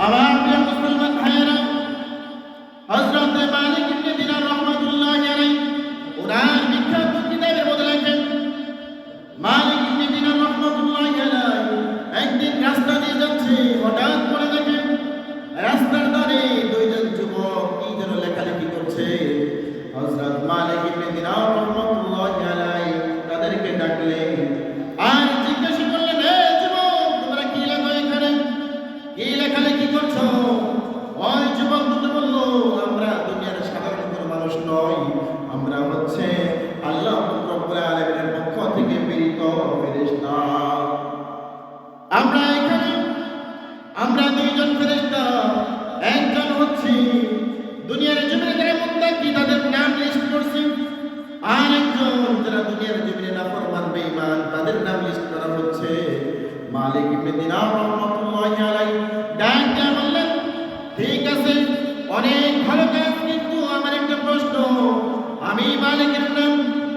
আমার প্রিয় মুসলমান ভাইয়েরা, হযরত মালিক ইবনে দিনার রাহমাতুল্লাহি আলাইহি ওনার বিখ্যাত কিতাবের মধ্যে লেখেন, মালিক ইবনে দিনার রাহমাতুল্লাহি আলাইহি একদিন রাস্তা দিয়ে যাচ্ছে, হঠাৎ করে দেখেন রাস্তার ধারে দুইজন যুবক কি যেন লেখালেখি করছে। হযরত মালিক ইবনে দিনার রাহমাতুল্লাহি আলাইহি তাদেরকে ডাকলেন আর জিজ্ঞাসা করলেন, হে যুবক, তোমরা কি লেখো এখানে? কি লেখালেখি করছো? ওই যুবক দুটো বলল, আমরা দুনিয়ার সাধারণ কোনো মানুষ নই, আমরা হচ্ছে আল্লাহ রব্বুল আলামিনের পক্ষ থেকে প্রেরিত ফেরেশতা। আমরা দুইজন ফেরেশতা, একজন হচ্ছে দুনিয়ার জমিনে যারা মুত্তাকি তাদের নাম লিস্ট করছি, আর একজন যারা দুনিয়ার জমিনে নাফরমান বেঈমান তাদের নাম লিস্ট করা হচ্ছে। মালিক ইবনে দিনার রাহমাতুল্লাহি আলাইহি ডাক দিয়ে বললেন, ঠিক আছে, অনেক ভালো কাজ, কিন্তু আমার একটা প্রশ্ন, আমি মালিকের নাম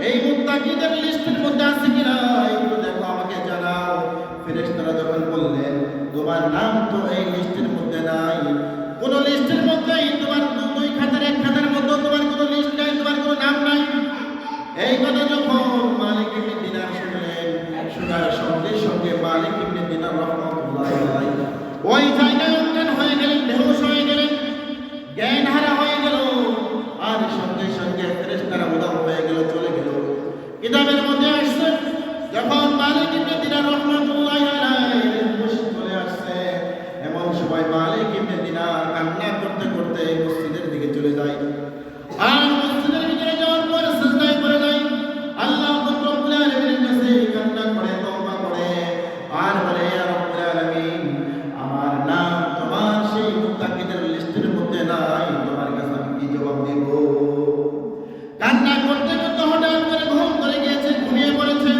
এই মুত্তাকিদের লিস্টের মধ্যে আছে কিনা একটু দেখো, আমাকে জানাও। ফেরেশতারা যখন বললেন, তোমার নাম তো এই লিস্টের মধ্যে নাই, কোন লিস্টের মধ্যেই তোমার দুই খাতার এক খাতার মধ্যে তোমার কোনো লিস্ট নাই, তোমার কোনো নাম নাই। এই কথা যখন মালিক ইবনে দিনার শুনলেন, শোনার সঙ্গে সঙ্গে মালিক ইবনে দিনার রাহমাতুল্লাহি আলাইহি ওই জায়গায় অজ্ঞান হয়ে গেলেন, বেহুশ হয়ে গেলেন, জ্ঞান হারা হয়ে গেল, আর সঙ্গে সঙ্গে ফেরেশতারা উধাও হয়ে গেল, চলে গেল। কিতাবের মধ্যে আসছে, যখন মালিক ইবনে দিনার রাহমাতুল্লাহি আলাইহি হুঁশ চলে আসছে, এমন সময় মালিক ইবনে দিনার কান্না করতে করতে মসজিদের দিকে চলে যায়। আর মসজিদের ভিতরে যাওয়ার পর সিজদায় পড়ে যায়, আল্লাহ রব্বুল আলামিনের কাছে কান্না করে, তওবা করে, আর বলে, ইয়া রব্বুল আলামিন, আমার নাম তোমার সেই মুত্তাকিদের লিস্টের মধ্যে নাই, তোমার কাছে আমি কি জবাব দেব? কান্না করতে করতে হঠাৎ করে ঘুম ধরে গিয়েছে, ঘুমিয়ে পড়েছে।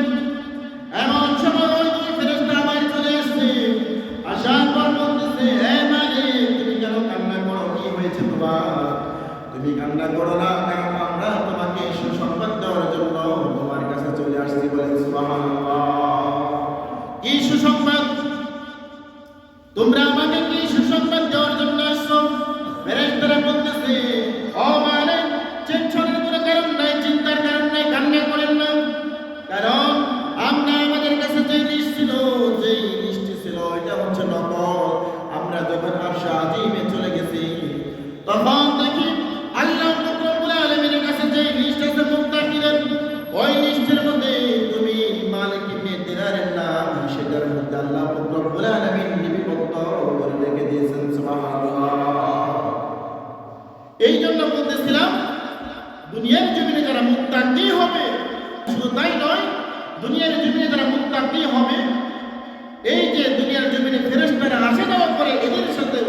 এমন সময় ওই দুই ফেরেশতা আবার চলে আসছে, আসার পর বলতেছে, হে মালিক, তুমি কেন কান্না করো? কি হয়েছে তোমার? তুমি কান্না করো না, কারণ আমরা তোমাকে সুসংবাদ দেওয়ার জন্য তোমার কাছে চলে আসছি। বলেন সুবহানাল্লাহ। কি সুসংবাদ? তোমরা আমাকে কি সুসংবাদ দেওয়ার জন্য আসছো? ফেরেশতারা বলতেছে, ও মালিক, টেনশনের কোনো কারণ নাই, চিন্তার কারণ নাই, কান্না করেন না, কারণ আমরা আমাদের কাছে যে লিস্ট ছিল, এটা হচ্ছে নকল। আমরা যখন আরশে আজিমে চলে গেছি, তখন দেখি আল্লাহ রব্বুল আলামিনের কাছে যে লিস্ট আছে মুত্তাকিদের, ওই লিস্টের মধ্যে তুমি মালিক ইবনে দিনারের নাম, সেটার মধ্যে আল্লাহ রব্বুল আলামিন লিপিবদ্ধ করে রেখে দিয়েছেন। সুবহানাল্লাহ। এই জন্য বলতেছিলাম, দুনিয়ার জমিনে যারা মুত্তাকি হবে, শুধু তাই নয়, দুনিয়ার জমিনে যারা মুত্তাকি হবে, এই যে দুনিয়ার জমিনে ফেরেশতারা আসা যাওয়া করে, এদের সাথে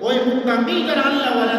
ওই মুত্তাকি যারা আল্লাহ ওয়ালা